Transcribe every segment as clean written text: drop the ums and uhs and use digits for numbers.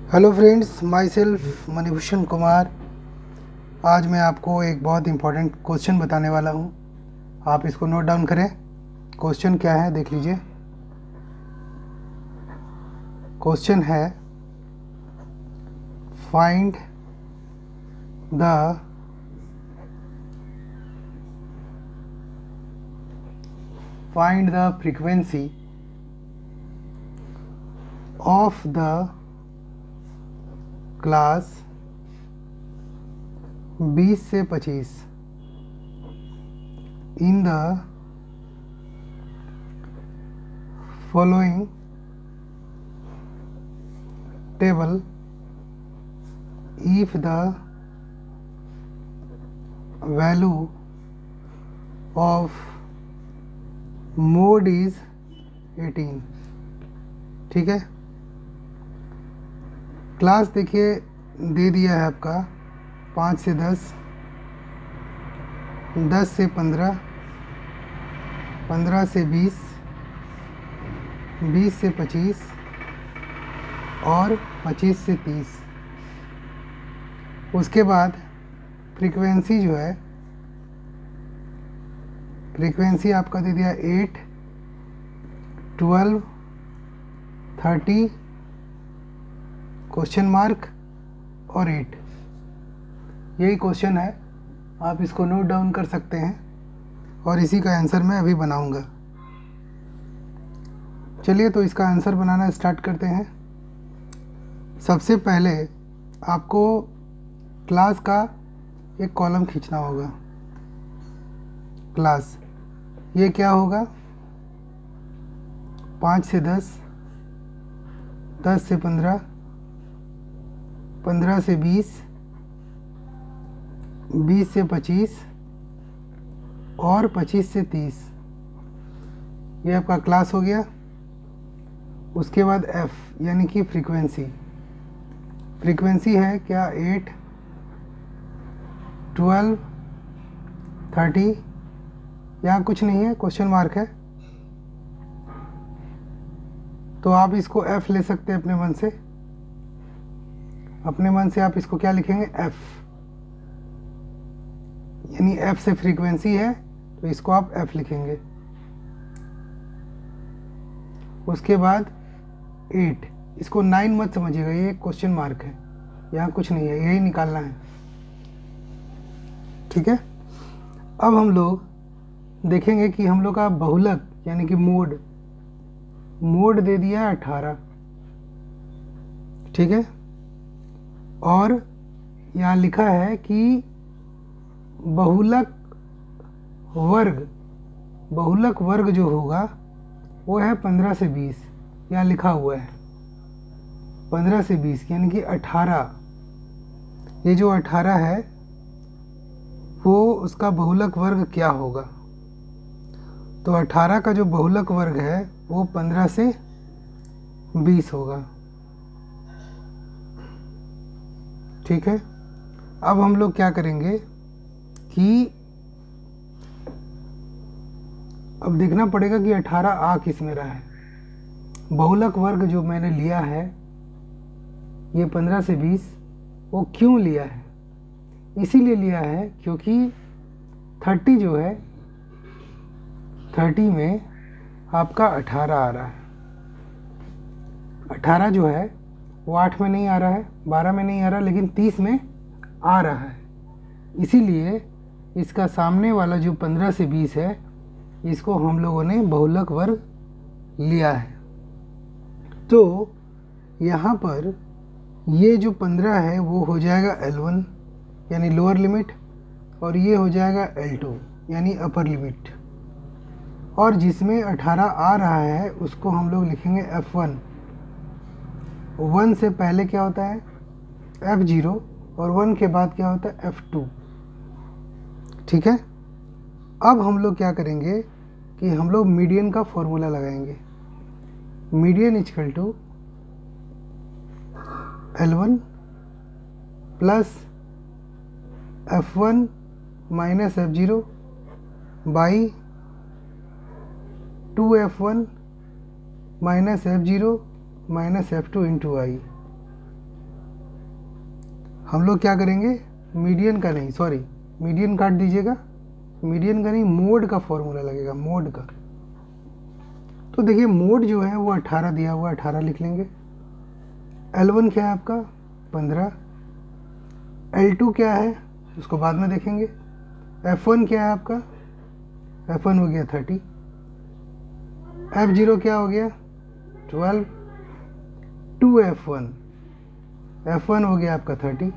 Hello friends, my self Manibhushan Kumar. आज मैं आपको एक बहुत इम्पोर्टेंट क्वेश्चन बताने वाला हूँ। आप इसको नोट डाउन करें। क्वेश्चन क्या है देख लीजिए। क्वेश्चन है find the frequency of the class 20 से 25 in the following table if the value of mode is 18। ठीक है, क्लास देखिए दे दिया है आपका 5 से 10, 10 से 15, 15 से 20, 20 से 25 और 25 से 30। उसके बाद फ्रीक्वेंसी जो है, फ्रीक्वेंसी आपका दे दिया 8, 12, 30, क्वेश्चन मार्क और 8। यही क्वेश्चन है, आप इसको नोट डाउन कर सकते हैं और इसी का आंसर मैं अभी बनाऊंगा। चलिए तो इसका आंसर बनाना स्टार्ट करते हैं। सबसे पहले आपको क्लास का एक कॉलम खींचना होगा। क्लास ये क्या होगा, 5 से 10, 10 से 15, 15 से 20, 20 से 25 और 25 से 30। ये आपका क्लास हो गया। उसके बाद एफ यानी कि फ्रीक्वेंसी। फ्रीक्वेंसी है क्या 8, 12, 30, यहाँ कुछ नहीं है, क्वेश्चन मार्क है, तो आप इसको एफ ले सकते हैं अपने मन से। अपने मन से आप इसको क्या लिखेंगे, एफ, यानी एफ से फ्रीक्वेंसी है तो इसको आप एफ लिखेंगे। उसके बाद 8, इसको 9 मत समझिएगा, ये क्वेश्चन मार्क है, यहाँ कुछ नहीं है, यही निकालना है। ठीक है, अब हम लोग देखेंगे कि हम लोग का बहुलक यानी कि मोड दे दिया 18। ठीक है, और यहाँ लिखा है कि बहुलक वर्ग जो होगा वो है 15 से 20। यहाँ लिखा हुआ है 15 से 20 यानी कि 18। ये जो 18 है वो उसका बहुलक वर्ग क्या होगा, तो 18 का जो बहुलक वर्ग है वो 15 से 20 होगा। ठीक है, अब हम लोग क्या करेंगे कि अब देखना पड़ेगा कि 18 आ किस में रहा है। बहुलक वर्ग जो मैंने लिया है ये 15 से 20, वो क्यों लिया है, इसीलिए लिया है क्योंकि 30 जो है, 30 में आपका 18 आ रहा है। 18 जो है वो 8 में नहीं आ रहा है, 12 में नहीं आ रहा, लेकिन 30 में आ रहा है। इसीलिए इसका सामने वाला जो 15 से 20 है, इसको हम लोगों ने बहुलक वर्ग लिया है। तो यहाँ पर ये जो 15 है वो हो जाएगा L1 यानी लोअर लिमिट, और ये हो जाएगा L2 यानी अपर लिमिट, और जिसमें 18 आ रहा है उसको हम लोग लिखेंगे F1। 1 से पहले क्या होता है F0 और 1 के बाद क्या होता है F2। ठीक है, अब हम लोग क्या करेंगे कि हम लोग मीडियन का फॉर्मूला लगाएंगे। Median equal to L1 plus F1 minus F0 by 2F1 minus F0 minus F2 into i. हम लोग क्या करेंगे, मीडियन का नहीं, सॉरी मीडियन काट दीजिएगा, मीडियन का नहीं मोड का फॉर्मूला लगेगा, मोड का। तो देखिए मोड जो है वो 18 दिया हुआ, 18 लिख लेंगे। L1 क्या है आपका 15, L2 क्या है उसको बाद में देखेंगे। F1 क्या है आपका, F1 हो गया 30, F0 क्या हो गया 12, 2F1, F1 हो गया आपका 30,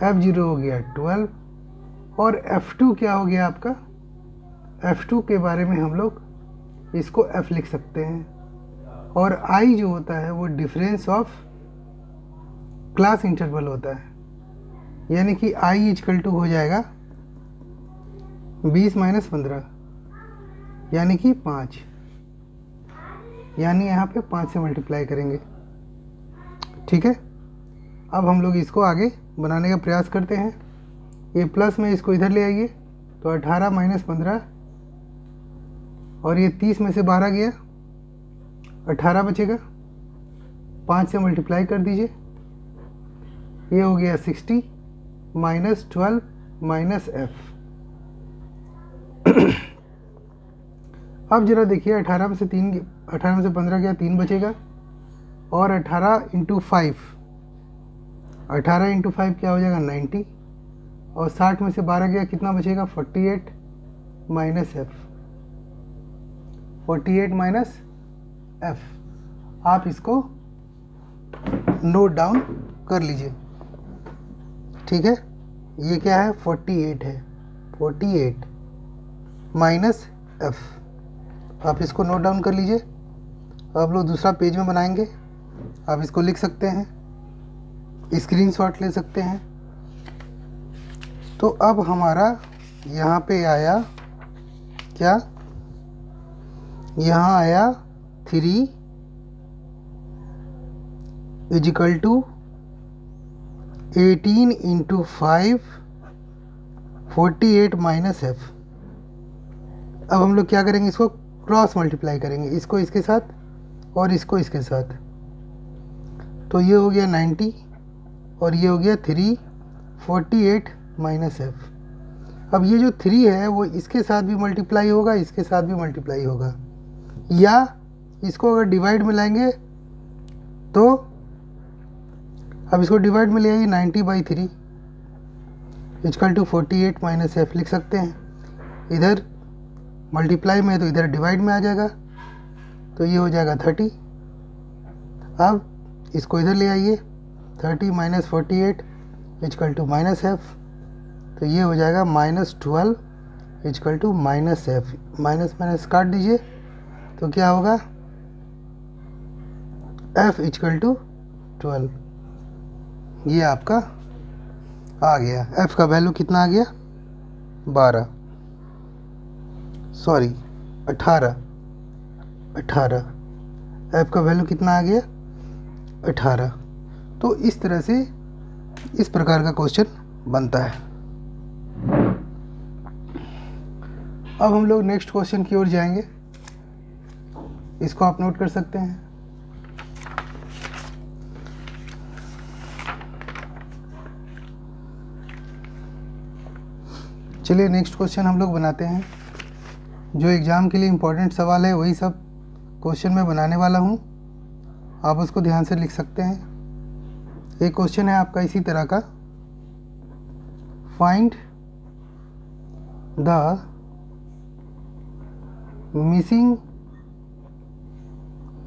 F0 हो गया 12, और F2 क्या हो गया आपका, F2 के बारे में हम लोग इसको F लिख सकते हैं, और I जो होता है वो डिफरेंस ऑफ क्लास इंटरवल होता है, यानी कि I इजकल टू हो जाएगा 20 माइनस 15 यानी कि 5, यानी यहाँ पे 5 से मल्टीप्लाई करेंगे। ठीक है, अब हम लोग इसको आगे बनाने का प्रयास करते हैं। ये प्लस में इसको इधर ले आइए, तो 18 माइनस 15, और ये 30 में से 12 गया, 18 बचेगा, 5 से मल्टीप्लाई कर दीजिए, ये हो गया 60 माइनस 12 माइनस F। अब जरा देखिए 18 में से 15 गया, 3 बचेगा, और 18 इंटू 5, 18 इंटू 5 क्या हो जाएगा 90, और 60 में से 12 गया, कितना बचेगा 48 माइनस F, 48 माइनस F। आप इसको नोट डाउन कर लीजिए। ठीक है, ये क्या है 48 है, 48 माइनस F, आप इसको नोट डाउन कर लीजिए। आप लोग दूसरा पेज में बनाएंगे, आप इसको लिख सकते हैं, स्क्रीनशॉट ले सकते हैं। तो अब हमारा यहाँ पे आया क्या, यहाँ आया 3 equal to 18 into 5 48 minus F। अब हम लोग क्या करेंगे, इसको क्रॉस मल्टीप्लाई करेंगे, इसको इसके साथ और इसको इसके साथ, तो ये हो गया 90 और ये हो गया 3 48 माइनस F। अब ये जो 3 है वो इसके साथ भी मल्टीप्लाई होगा, इसके साथ भी मल्टीप्लाई होगा, या इसको अगर डिवाइड में लाएंगे तो अब इसको डिवाइड में ले आइए, 90/3 इजकल टू 48 माइनस F लिख सकते हैं। इधर मल्टीप्लाई में है तो इधर डिवाइड में आ जाएगा, तो ये हो जाएगा 30। अब इसको इधर ले आइए, 30 minus 48 equal to minus F, तो ये हो जाएगा -12 equal to minus F। Minus minus काट दीजिए, तो क्या होगा F इजकल टू 12। ये आपका आ गया, F का वैल्यू कितना आ गया 12, सॉरी 18, F का वैल्यू कितना आ गया 18। तो इस तरह से इस प्रकार का क्वेश्चन बनता है। अब हम लोग नेक्स्ट क्वेश्चन की ओर जाएंगे, इसको आप नोट कर सकते हैं। चलिए नेक्स्ट क्वेश्चन हम लोग बनाते हैं। जो एग्ज़ाम के लिए इम्पोर्टेंट सवाल है वही सब क्वेश्चन मैं बनाने वाला हूँ, आप उसको ध्यान से लिख सकते हैं। एक क्वेश्चन है आपका इसी तरह का, find the missing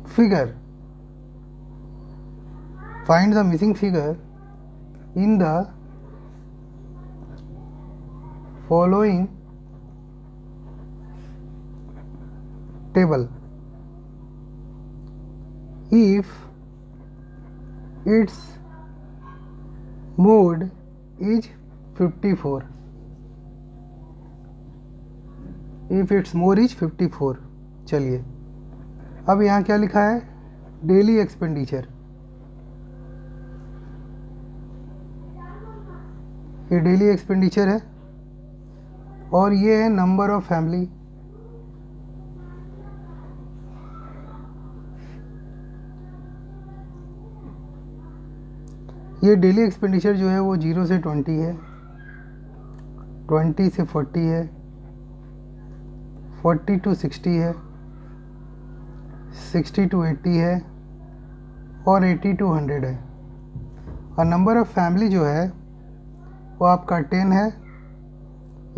figure, find the missing figure in the following table if its mode is 54, if its mode is 54। चलिए अब यहाँ क्या लिखा है, डेली एक्सपेंडिचर, ये डेली एक्सपेंडिचर है, और ये है नंबर ऑफ फैमिली, ये डेली एक्सपेंडिचर जो है वो 0 से 20 है, 20 से 40 है, 40 to 60 है, 60 to 80 है और 80 to 100 है। और नंबर ऑफ़ फैमिली जो है वो आपका 10 है,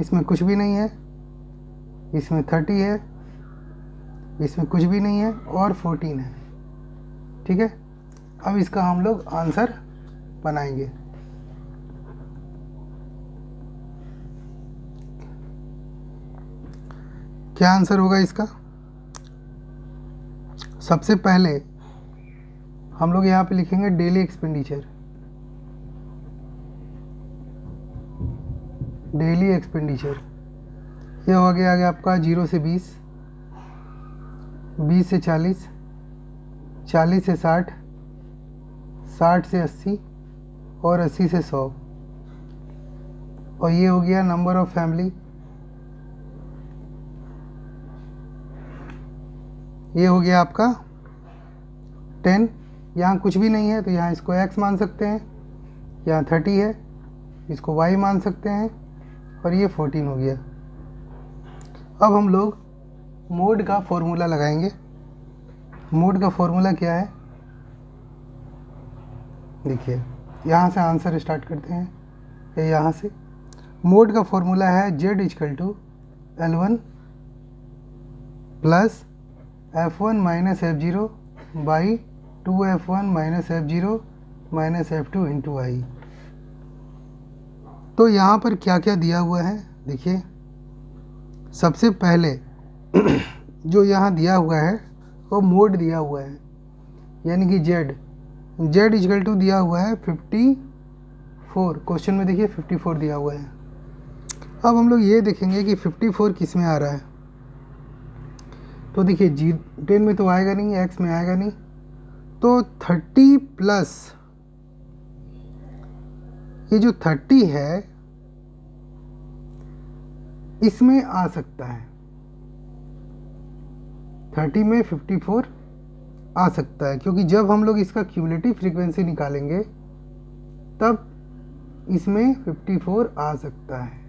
इसमें कुछ भी नहीं है, इसमें 30 है, इसमें कुछ भी नहीं है और 14 है। ठीक है, अब इसका हम लोग आंसर बनाएंगे। क्या आंसर होगा इसका? सबसे पहले हम लोग यहाँ पे लिखेंगे डेली एक्सपेंडिचर, डेली एक्सपेंडिचर। ये हो गया आगे आपका 0 से 20, 20 से 40, 40 से 60, 60 से 80 और 80 से 100। और ये हो गया नंबर ऑफ़ फैमिली, ये हो गया आपका 10। यहाँ कुछ भी नहीं है तो यहाँ इसको x मान सकते हैं, यहाँ 30 है इसको y मान सकते हैं और ये 14 हो गया। अब हम लोग मोड का फॉर्मूला लगाएंगे। मोड का फॉर्मूला क्या है? देखिए, यहाँ से आंसर स्टार्ट करते हैं, ये यहाँ से। मोड का फॉर्मूला है z equal to L1 plus F1 minus F0 by 2F1 minus F0 minus F2 into i. तो यहाँ पर क्या क्या दिया हुआ है देखिए। सबसे पहले जो यहाँ दिया हुआ है वो मोड दिया हुआ है, यानी कि z इक्वल टू दिया हुआ है 54। क्वेश्चन में देखिए 54 दिया हुआ है। अब हम लोग ये देखेंगे कि 54 किस में आ रहा है। तो देखिए 10 में तो आएगा नहीं, x में आएगा नहीं, तो 30 प्लस ये जो 30 है इसमें आ सकता है। 30 में 54 आ सकता है, क्योंकि जब हम लोग इसका क्यूमुलेटिव फ्रीक्वेंसी निकालेंगे तब इसमें 54 आ सकता है।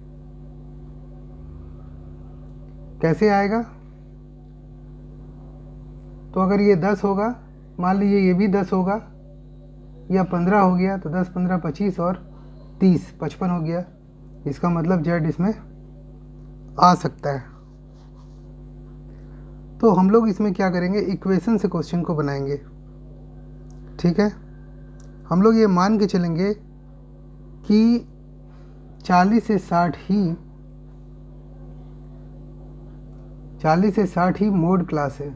कैसे आएगा? तो अगर ये 10 होगा, मान लीजिए ये भी 10 होगा, या 15 हो गया, तो 10 15 25 और 30 55 हो गया। इसका मतलब z इसमें आ सकता है। तो हम लोग इसमें क्या करेंगे, इक्वेशन से क्वेश्चन को बनाएंगे। ठीक है, हम लोग ये मान के चलेंगे कि 40 से 60 ही मोड क्लास है।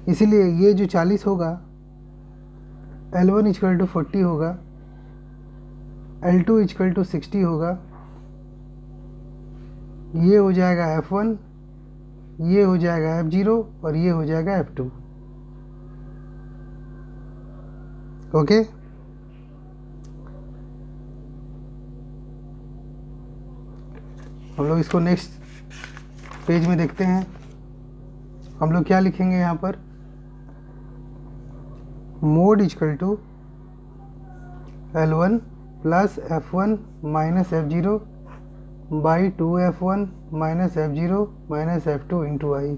इसीलिए ये जो 40 होगा L1 इक्वल टू 40 होगा, L2 इक्वल टू 60 होगा, ये हो जाएगा F1, ये हो जाएगा F0 और ये हो जाएगा F2। ओके, हम लोग इसको नेक्स्ट पेज में देखते हैं। हम लोग क्या लिखेंगे यहाँ पर, mode equal to L1 plus F1 minus F0 by 2F1 minus F0 minus F2 into i.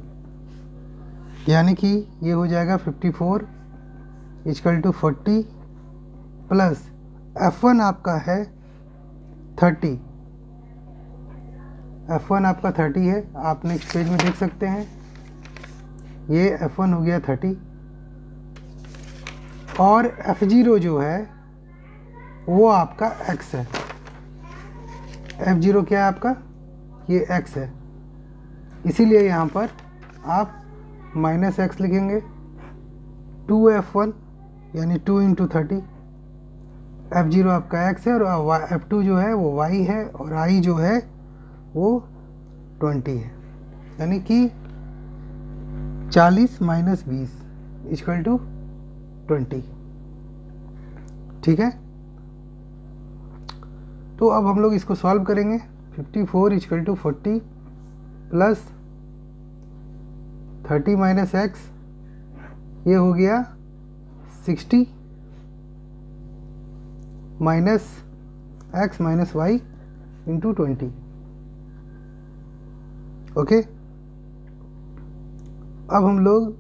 यानी कि ये हो जाएगा 54 इक्वल टू 40 प्लस F1 आपका है 30, F1 आपका 30 है, आप नेक्स्ट पेज में देख सकते हैं। ये F1 हो गया 30 और F0 जो है वो आपका x है। F0 क्या है आपका, ये x है, इसीलिए यहाँ पर आप माइनस x लिखेंगे। 2F1 यानी 2 इंटू 30, F0 आपका x है और F2 जो है वो y है और i जो है वो 20 है, यानी कि 40 माइनस 20 इक्वल टू 20। ठीक है, तो अब हम लोग इसको सॉल्व करेंगे। 54 equal to 40 plus 30 minus x, ये हो गया 60 minus x minus y into 20। Okay, अब हम लोग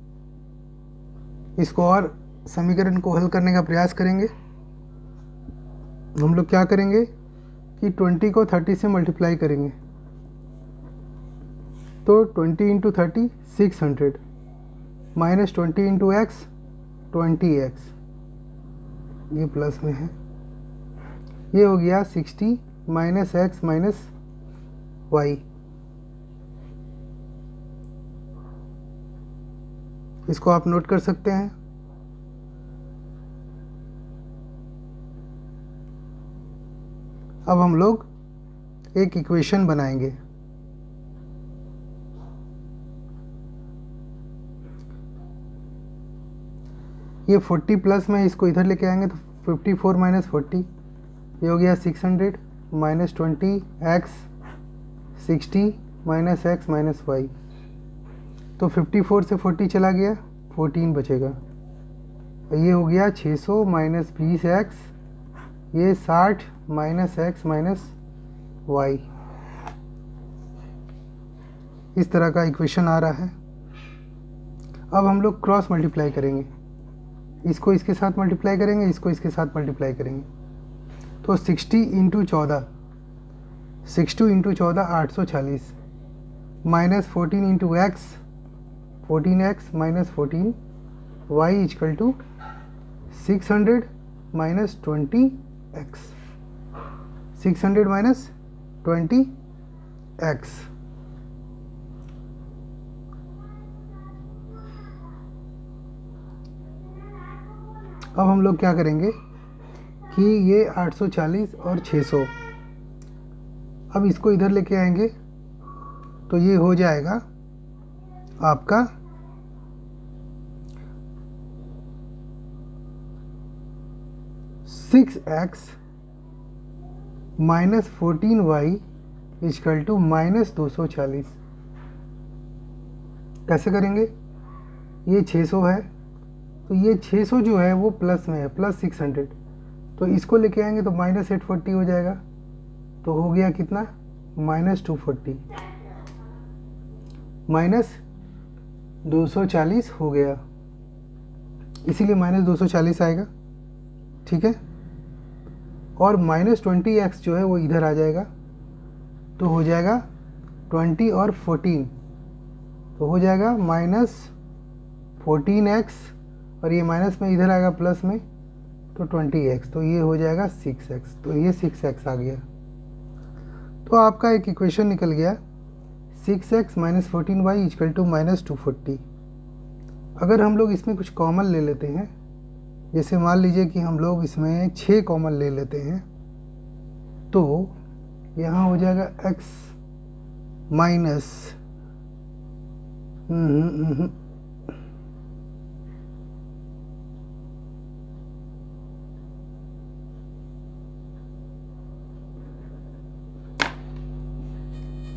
इसको और समीकरण को हल करने का प्रयास करेंगे। हम लोग क्या करेंगे कि 20 को 30 से मल्टीप्लाई करेंगे, तो 20 into 30 600 minus 20 into x 20x, ये प्लस में है, ये हो गया 60 माइनस एक्स माइनस वाई। इसको आप नोट कर सकते हैं। अब हम लोग एक इक्वेशन बनाएंगे। ये 40 प्लस में इसको इधर लेके आएंगे तो 54 माइनस 40, ये हो गया 600 minus 20 x 60 minus x minus y. तो 54 से 40 चला गया, 14 बचेगा। ये हो गया 600 माइनस 20 एक्स, ये 60 माइनस एक्स माइनस वाई। इस तरह का इक्वेशन आ रहा है। अब हम लोग क्रॉस मल्टीप्लाई करेंगे, इसको इसके साथ मल्टीप्लाई करेंगे, इसको इसके साथ मल्टीप्लाई करेंगे। तो 60 into 14, 60 into 14 840 minus 14 into x 14x minus 14 y equal to 600 minus 20x, 600 minus 20x। अब हम लोग क्या करेंगे कि ये 840 और 600, अब इसको इधर लेके आएंगे तो ये हो जाएगा आपका 6x minus 14y is equal to minus 240। कैसे करेंगे? ये 600 है तो ये 600 जो है वो प्लस में है, प्लस 600, तो इसको लेके आएंगे तो माइनस 840 हो जाएगा। तो हो गया कितना? माइनस 240, माइनस 240 हो गया, इसीलिए माइनस 240 आएगा। ठीक है, और माइनस 20x जो है वो इधर आ जाएगा, तो हो जाएगा 20 और 14, तो हो जाएगा माइनस 14x, और ये माइनस में इधर आएगा प्लस में, तो 20x, तो ये हो जाएगा 6x, तो ये 6x आ गया। तो आपका एक इक्वेशन निकल गया 6x minus 14y is equal to minus 240। अगर हम लोग इसमें कुछ कॉमन ले लेते हैं, जैसे मान लीजिए कि हम लोग इसमें 6 कॉमन ले लेते हैं, तो यहाँ हो जाएगा x माइनस